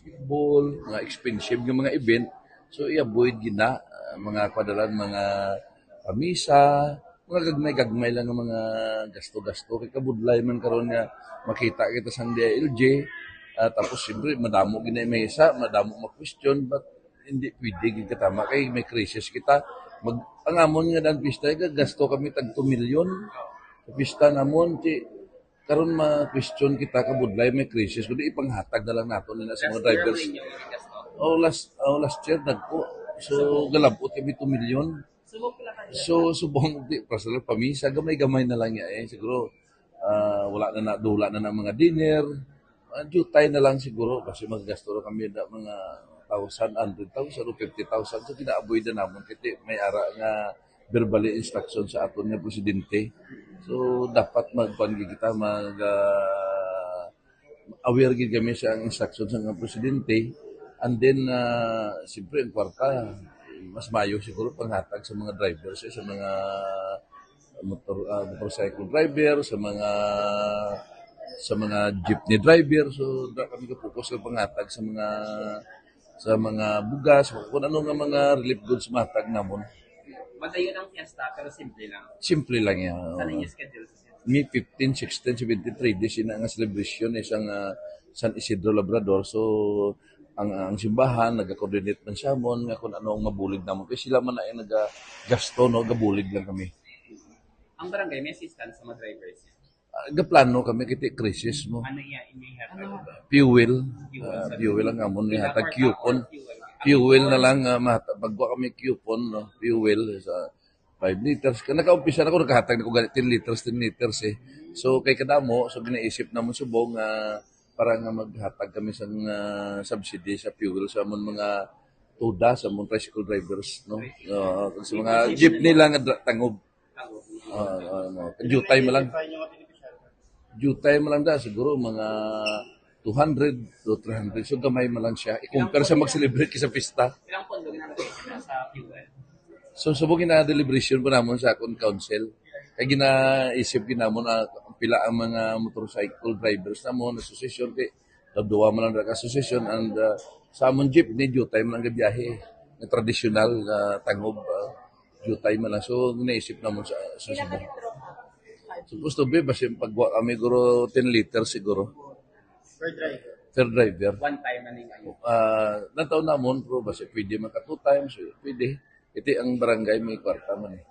basketball, mga expensive yung mga event. So, i-avoid gina, mga padalan, mga pamisa, mga gagmay-gagmay lang ng mga gasto-gasto. Kaya kabudlay man karon nga makita kita sa DILG, tapos siyempre madamo gina mesa, madamo ma-question, but hindi pwede gid katama kay may crisis kita. Ang amon nga dan pista, gasto kami tag 2 milyon. Sa pista namon, karon ma-question kita kabudlay may crisis kundi ipanghatag na lang nato nila sa mga drivers. Last year nagpo. So galabot kami 2 million. So subong di personal pamisa gamay-gamay na lang siguro wala na ng mga dinner. Jutay na lang siguro kasi maggasto kami na mga 100,000 o 50,000 so kina-avoid na namon kasi may ara nga verbally instruction sa aton nga presidente. So dapat magpanggi kita aware gid kami sa instruction sa nga presidente, and then siyempre ang kwarta mas mayo siguro panghatag sa mga drivers sa mga motorcycle driver, sa mga jeepney driver. So kami ka-focus sa panghatag sa mga bugas kung ano nga mga relief goods matag namon. Madayo ng fiesta pero simple lang. Simple lang yan. Ano yung schedule sa fiesta? May 15, 16, 73 days yun ang celebration isang San Isidro Labrador. So, ang simbahan, nag-coordinate man siya mo, nga kung ano ang mabulig naman. Kasi sila man ay nag-gasto, no? Gabulig lang kami. Ang barangay, may assistance sa mga drivers. Gaplano kami, kiti crisis mo. Ano yan? Fuel. Fuel ang amon. Hatag coupon. Fuel na lang, pagwa kami coupon, no? Fuel sa 5 liters. Naka-umpisa na ako, nakahatag na ko 10 liters, 10 liters eh. So, kay kadamo, so ginaisip naman subong para nga maghatag kami sa subsidy sa fuel sa mga tuda, sa mga tricycle drivers, no? Sa mga jeepney lang, tangob. Jutay mo lang. Jutay mo lang siguro mga 200 to 300. So gamay man lang siya. I-compare sa mag-celebrate sa pista. Ilang pondo ginagawa sa fuel? So subong na deliberation po namon sa akong council. Kaya ginaisip ginamon na pila ang mga motorcycle drivers namon, association. Duwa man lang association and sa amon jeep ni jutay man lang gabiyahe. Na traditional tangob jutay man lang. So ginaisip namon sa subong. Supposed to be basta pagwa kami guro 10 liters siguro. Per driver. One time na ninyo. Nataon namon, pero basta pwede maka 2 times, pwede. Iti ang barangay may kwarta man eh.